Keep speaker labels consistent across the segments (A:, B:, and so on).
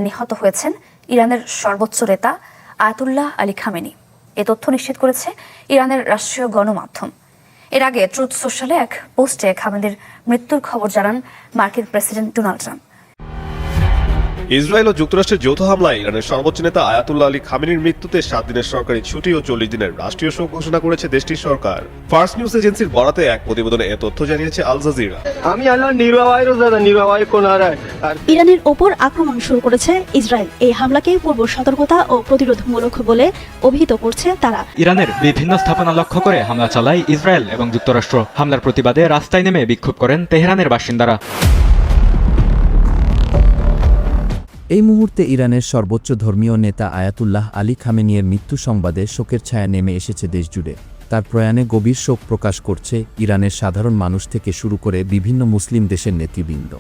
A: নিহত হয়েছেন ইরানের সর্বোচ্চ নেতা আয়াতুল্লাহ আলী খামেনি। এ তথ্য নিশ্চিত করেছে ইরানের রাষ্ট্রীয় গণমাধ্যম। এর আগে ট্রুথ সোশ্যালে এক পোস্টে খামেনির মৃত্যুর খবর জানান মার্কিন প্রেসিডেন্ট ডোনাল্ড ট্রাম্প।
B: ইসরায়েল ও যুক্তরাষ্ট্রের যৌথ হামলায় ইরানের সর্বোচ্চ নেতা আয়াতুল্লাহ আলী খামেনির মৃত্যুতে 7 দিনের সরকারি ছুটি ও 40 দিনের রাষ্ট্রীয় শোক ঘোষণা করেছে দেশটির সরকার। ফার্স্ট নিউজ এজেন্সির বরাতে এক প্রতিবেদনে এ তথ্য জানিয়েছে আল জাজিরা।
C: ইরানের ওপর আক্রমণ শুরু করেছে ইসরায়েল। এই হামলাকে পূর্ব সতর্কতা ও প্রতিরোধমূলক বলে অভিহিত করছে তারা।
D: ইরানের বিভিন্ন স্থাপনা লক্ষ্য করে হামলা চালায় ইসরায়েল এবং যুক্তরাষ্ট্র। হামলার প্রতিবাদে রাস্তায় নেমে বিক্ষোভ করেন তেহরানের বাসিন্দারা।
E: এই মুহূর্তে ইরানের সর্বোচ্চ ধর্মীয় নেতা আয়াতুল্লাহ আলী খামেনির মৃত্যু সংবাদে শোকের ছায়া নেমে এসেছে দেশজুড়ে। তার প্রয়াণে গভীর শোক প্রকাশ করছে ইরানের সাধারণ মানুষ থেকে শুরু করে বিভিন্ন মুসলিম দেশের নেতৃবৃন্দ।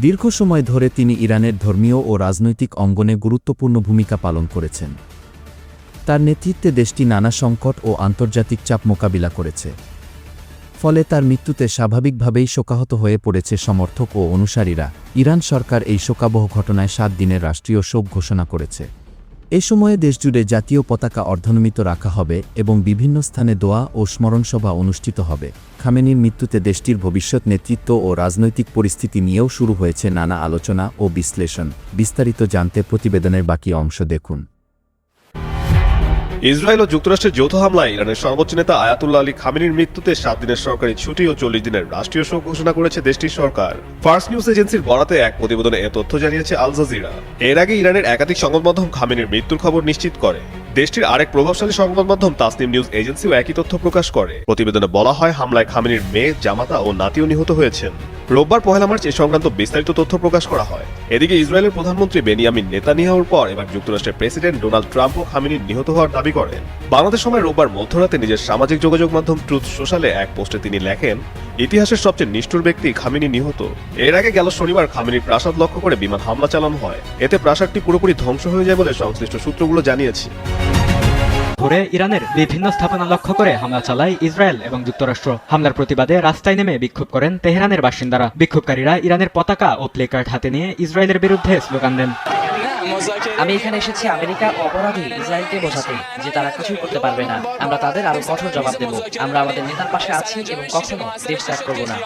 E: দীর্ঘ সময় ধরে তিনি ইরানের ধর্মীয় ও রাজনৈতিক অঙ্গনে গুরুত্বপূর্ণ ভূমিকা পালন করেছেন। তার নেতৃত্বে দেশটি নানা সংকট ও আন্তর্জাতিক চাপ মোকাবিলা করেছে। ফলে তার মৃত্যুতে স্বাভাবিকভাবেই শোকাহত হয়ে পড়েছে সমর্থক ও অনুসারীরা। ইরান সরকার এই শোকাবহ ঘটনায় 7 দিনের রাষ্ট্রীয় শোক ঘোষণা করেছে। এ সময়ে দেশজুড়ে জাতীয় পতাকা অর্ধনমিত রাখা হবে এবং বিভিন্ন স্থানে দোয়া ও স্মরণসভা অনুষ্ঠিত হবে। খামেনির মৃত্যুতে দেশটির ভবিষ্যৎ নেতৃত্ব ও রাজনৈতিক পরিস্থিতি নিয়েও শুরু হয়েছে নানা আলোচনা ও বিশ্লেষণ। বিস্তারিত জানতে প্রতিবেদনের বাকি অংশ দেখুন।
B: ইসরায়েল ও যুক্তরাষ্ট্রের যৌথ হামলায় ইরানের সর্বোচ্চ নেতা আয়াতুল্লাহ আলী খামেনির মৃত্যুতে 7 দিনের সরকারি ছুটি ও 40 দিনের রাষ্ট্রীয় শোক ঘোষণা করেছে দেশটির সরকার। ফার্স্ট নিউজ এজেন্সির বরাতে এক প্রতিবেদনে এ তথ্য জানিয়েছে আল জাজিরা। এর আগে ইরানের একাধিক সংবাদ মাধ্যম খামেনির মৃত্যুর খবর নিশ্চিত করে। দেশটির আরেক প্রভাবশালী সংবাদ মাধ্যম তাসনিম নিউজ এজেন্সিও একই তথ্য প্রকাশ করে। প্রতিবেদনে বলা হয়, হামলায় খামেনির মেয়ে, জামাতা ও নাতিও নিহত হয়েছেন। রোববার 1 মার্চ এ সংক্রান্ত বিস্তারিত তথ্য প্রকাশ করা হয়। এদিকে ইসরায়েলের প্রধানমন্ত্রী বেনিয়ামিন নেতানিয়াহুর পর এবার যুক্তরাষ্ট্রের প্রেসিডেন্ট ডোনাল্ড ট্রাম্পও খামেনির নিহত হওয়ার দাবি করেন। বাংলাদেশ সময় রোববার মধ্যরাতে নিজের সামাজিক যোগাযোগ মাধ্যম ট্রুথ সোশ্যালে এক পোস্টে তিনি লেখেন, ইতিহাসের সবচেয়ে নিষ্ঠুর ব্যক্তি খামেনি নিহত। এর আগে গেল শনিবার খামেনির প্রাসাদ লক্ষ্য করে বিমান হামলা চালানো হয়। এতে প্রাসাদটি পুরোপুরি ধ্বংস হয়ে যায় বলে সংশ্লিষ্ট সূত্রগুলো জানিয়েছে।
D: ভোরে ইরানের বিভিন্ন স্থাপনা লক্ষ্য করে হামলা চালায় ইসরায়েল এবং যুক্তরাষ্ট্র। হামলার প্রতিবাদে রাস্তায় নেমে বিক্ষোভ করেন তেহরানের বাসিন্দারা। বিক্ষোভকারীরা ইরানের পতাকা ও প্লেকার্ড হাতে নিয়ে ইসরায়েলের বিরুদ্ধে স্লোগান দেন।
F: আমি এখানে এসেছি আমেরিকা অপরাধী ইসরায়েলকে বোঝাতে যে তারা কিছুই করতে পারবে না। আমরা তাদের আরো কঠোর জবাব দেব। আমরা আমাদের নেতার পাশে আছি এবং কখনো দেশ ত্যাগ করব না।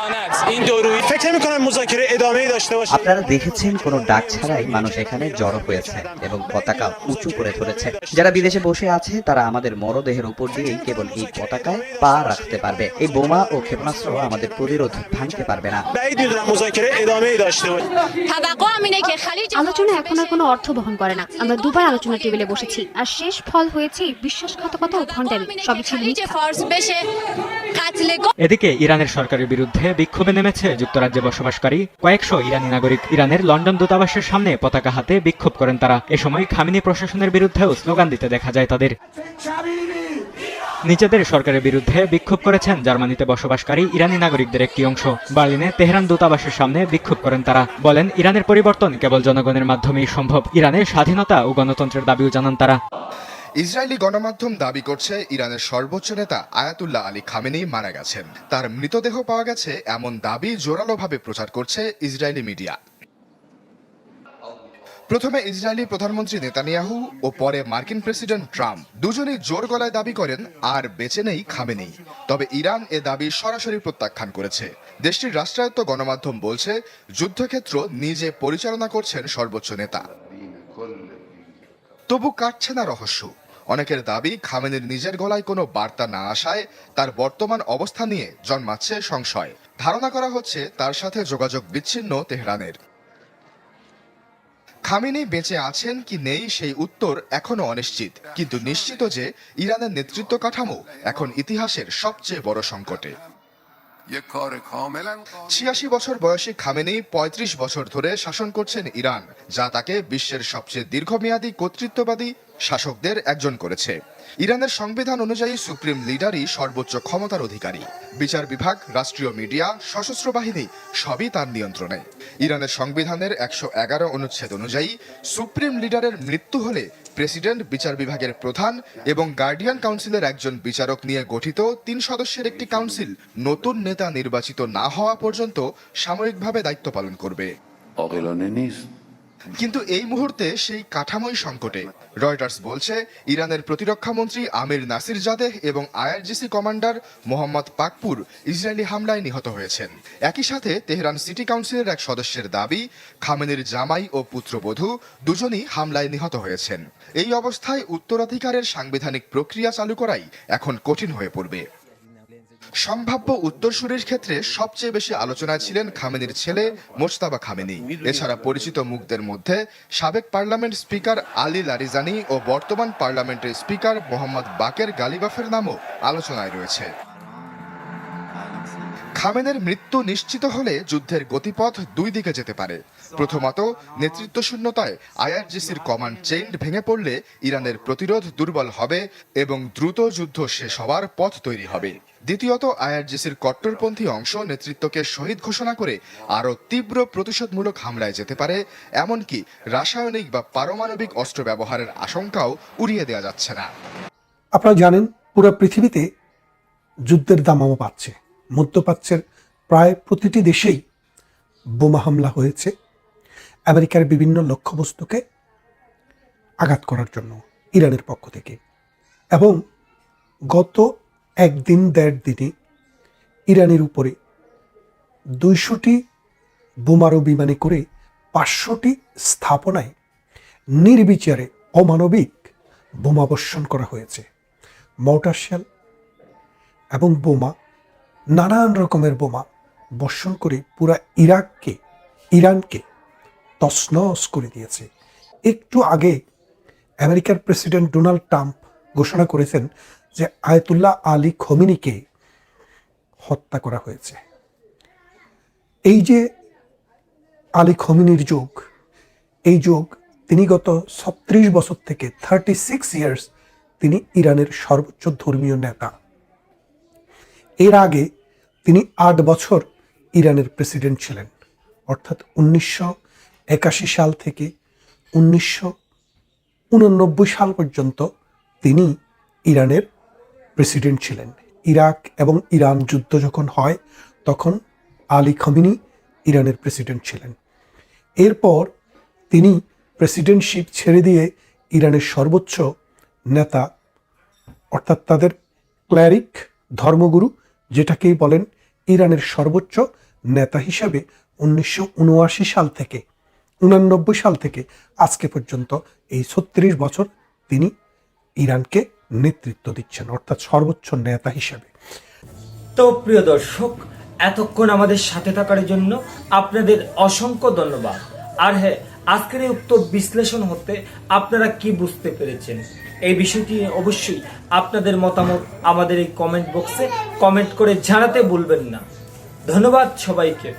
G: আপনারা দেখেছেন কোনো ডাক ছাড়াই মানুষ এখানে জড়ো হয়েছে এবং পতাকা উঁচু করে ধরেছে। যারা বিদেশে বসে আছে তারা আমাদের মরদেহের উপর দিয়েই কেবল এই পতাকায় পা রাখতে পারবে। এই বোমা ও ক্ষেপণাস্ত্র আমাদের প্রতিরোধ ভাঙতে পারবে না।
C: আলোচনা এখন আর কোনো অর্থ বহন করে না। আমরা দুবার আলোচনা টেবিলে বসেছি, আর শেষ ফল হয়েছে বিশ্বাসঘাতকতা ও ভণ্ডামি। সবই ছিল মিথ্যা।
D: এদিকে ইরানের সরকারের বিরুদ্ধে বিক্ষোভে নেমেছে যুক্তরাজ্যে বসবাসকারী কয়েকশো ইরানি নাগরিক। ইরানের লন্ডন দূতাবাসের সামনে পতাকা হাতে বিক্ষোভ করেন তারা। এ সময় খামেনি প্রশাসনের বিরুদ্ধেও স্লোগান দিতে দেখা যায় তাদের। নিজেদের সরকারের বিরুদ্ধে বিক্ষোভ করেছেন জার্মানিতে বসবাসকারী ইরানি নাগরিকদের একটি অংশ। বার্লিনে তেহরান দূতাবাসের সামনে বিক্ষোভ করেন তারা। বলেন, ইরানের পরিবর্তন কেবল জনগণের মাধ্যমেই সম্ভব। ইরানের স্বাধীনতা ও গণতন্ত্রের দাবিও জানান তারা।
H: ইসরায়েলি গণমাধ্যম দাবি করছে ইরানের সর্বোচ্চ নেতা আয়াতুল্লাহ আলী খামেনি মারা গেছেন। তার মৃতদেহ পাওয়া গেছে এমন দাবি জোরালোভাবে প্রচার করছে ইসরায়েলি মিডিয়া। প্রথমে ইসরায়েলি প্রধানমন্ত্রী নেতানিয়াহু ও পরে মার্কিন প্রেসিডেন্ট ট্রাম্প দুজনেই জোর গলায় দাবি করেন আর বেঁচে নেই খামেনি। তবে ইরান এ দাবি সরাসরি প্রত্যাখ্যান করেছে। দেশটির রাষ্ট্রায়ত্ত গণমাধ্যম বলছে, যুদ্ধক্ষেত্র নিজে পরিচালনা করছেন সর্বোচ্চ নেতা। তবু কাটছে না রহস্য। অনেকের দাবি, খামেনির নিজের গলায় কোনো বার্তা না আসায় তার বর্তমান অবস্থা নিয়ে জন্মাচ্ছে সংশয়। ধারণা করা হচ্ছে তার সাথে যোগাযোগ বিচ্ছিন্ন তেহরানের। খামেনি বেঁচে আছেন কি নেই সেই উত্তর এখনো অনিশ্চিত, কিন্তু নিশ্চিত যে ইরানের নেতৃত্ব কাঠামো এখন ইতিহাসের সবচেয়ে বড় সংকটে। ৮৬ বছর বয়সী খামেনি ৩৫ বছর ধরে শাসন করছেন ইরান, যা তাকে বিশ্বের সবচেয়ে দীর্ঘমেয়াদী কর্তৃত্ববাদী শাসকদের একজন করেছে। ইরানের সংবিধান অনুযায়ী সুপ্রিম লিডারই সর্বোচ্চ ক্ষমতার অধিকারী। বিচার বিভাগ, রাষ্ট্রীয় মিডিয়া, সশস্ত্র বাহিনী সবই তার নিয়ন্ত্রণে। ইরানের সংবিধানের ১১১ অনুচ্ছেদ অনুযায়ী সুপ্রিম লিডারের মৃত্যু হলে প্রেসিডেন্ট, বিচার বিভাগের প্রধান এবং গার্ডিয়ান কাউন্সিলের একজন বিচারক নিয়ে গঠিত ৩ সদস্যের একটি কাউন্সিল নতুন নেতা নির্বাচিত না হওয়া পর্যন্ত সাময়িকভাবে দায়িত্ব পালন করবে। কিন্তু এই মুহূর্তে সেই কাঠামোই সংকটে। রয়টার্স বলছে ইরানের প্রতিরক্ষা মন্ত্রী আমির নাসির জাদেহ এবং IRGC commander Mohammad Pakpour Israeli হামলায় নিহত হয়েছেন। একই সাথে তেহরান সিটি কাউন্সিলের এক সদস্যের দাবি, খামেনির জামাই ও পুত্রবধূ দুজনই হামলায় নিহত হয়েছেন। এই অবস্থায় উত্তরাধিকারের সাংবিধানিক প্রক্রিয়া চালু করাই এখন কঠিন হয়ে পড়বে। সম্ভাব্য উত্তরসূরির ক্ষেত্রে সবচেয়ে বেশি আলোচনায় ছিলেন খামেনির ছেলে মোজতাবা খামেনি। এছাড়া পরিচিত মুখদের মধ্যে সাবেক পার্লামেন্ট স্পিকার আলী লারিজানি ও বর্তমান পার্লামেন্টের স্পিকার মোহাম্মদ বাকের গালিবাফের নামও আলোচনায় রয়েছে। খামেনের মৃত্যু নিশ্চিত হলে যুদ্ধের গতিপথ দুই দিকে যেতে পারে। প্রথমত, নেতৃত্ব শূন্যতায় আইআরজিসির কমান্ড চেইন ভেঙে পড়লে ইরানের প্রতিরোধ দুর্বল হবে এবং দ্রুত যুদ্ধ শেষ হওয়ার পথ তৈরি হবে। দ্বিতীয়ত, আইআরজিসির কট্টরপন্থী অংশ নেতৃত্বকে শহীদ ঘোষণা করে আরও তীব্র প্রতিশোধমূলক হামলায় যেতে পারে, এমনকি রাসায়নিক বা পারমাণবিক অস্ত্র ব্যবহারের আশঙ্কাও উড়িয়ে দেওয়া যাচ্ছে না।
I: আপনারা জানেন, পুরো পৃথিবীতে যুদ্ধের দামামা পাচ্ছে। মধ্যপ্রাচ্যের প্রায় প্রতিটি দেশেই বোমা হামলা হয়েছে আমেরিকার বিভিন্ন লক্ষ্যবস্তুকে আঘাত করার জন্য ইরানের পক্ষ থেকে। এবং গত একদিন দেড় দিনে ইরানের উপরে 200টি বোমারু বিমানে করে 500টি স্থাপনায় নির্বিচারে অমানবিক বোমাবর্ষণ করা হয়েছে। মর্টার শেল এবং বোমা, নানান রকমের বোমা বর্ষণ করে পুরা ইরানকে তছনছ করে দিয়েছে। একটু আগে আমেরিকার প্রেসিডেন্ট ডোনাল্ড ট্রাম্প ঘোষণা করেছেন যে আয়াতুল্লাহ আলী খমেনিকে হত্যা করা হয়েছে। এই যে আলী খমেনির যুগ, এই যুগ তিনি গত 36 বছর থেকে 36 ইয়ার্স তিনি ইরানের সর্বোচ্চ ধর্মীয় নেতা। এর আগে তিনি 8 বছর ইরানের প্রেসিডেন্ট ছিলেন, অর্থাৎ 1981 সাল থেকে 1989 সাল পর্যন্ত তিনি ইরানের প্রেসিডেন্ট ছিলেন। ইরাক এবং ইরান যুদ্ধ যখন হয় তখন আলী খমেনি ইরানের প্রেসিডেন্ট ছিলেন। এরপর তিনি প্রেসিডেন্টশিপ ছেড়ে দিয়ে ইরানের সর্বোচ্চ নেতা, অর্থাৎ তাদের ক্ল্যারিক ধর্মগুরু যেটাকেই বলেন, ইরানের সর্বোচ্চ নেতা হিসেবে 1979 সাল থেকে 89 সাল থেকে আজকে পর্যন্ত এই 36 বছর তিনি ইরানকে নেতৃত্ব দিচ্ছেন, অর্থাৎ সর্বোচ্চ নেতা হিসেবে।
J: তো প্রিয় দর্শক, এতক্ষণ আমাদের সাথে থাকার জন্য আপনাদের অসংখ্য ধন্যবাদ। আর হ্যাঁ, আজকের এই উক্ত বিশ্লেষণ হতে আপনারা কি বুঝতে পেরেছেন এই বিষয়টি অবশ্যই আপনাদের মতামত আমাদের এই কমেন্ট বক্সে কমেন্ট করে জানাতে ভুলবেন না। ধন্যবাদ সবাইকে।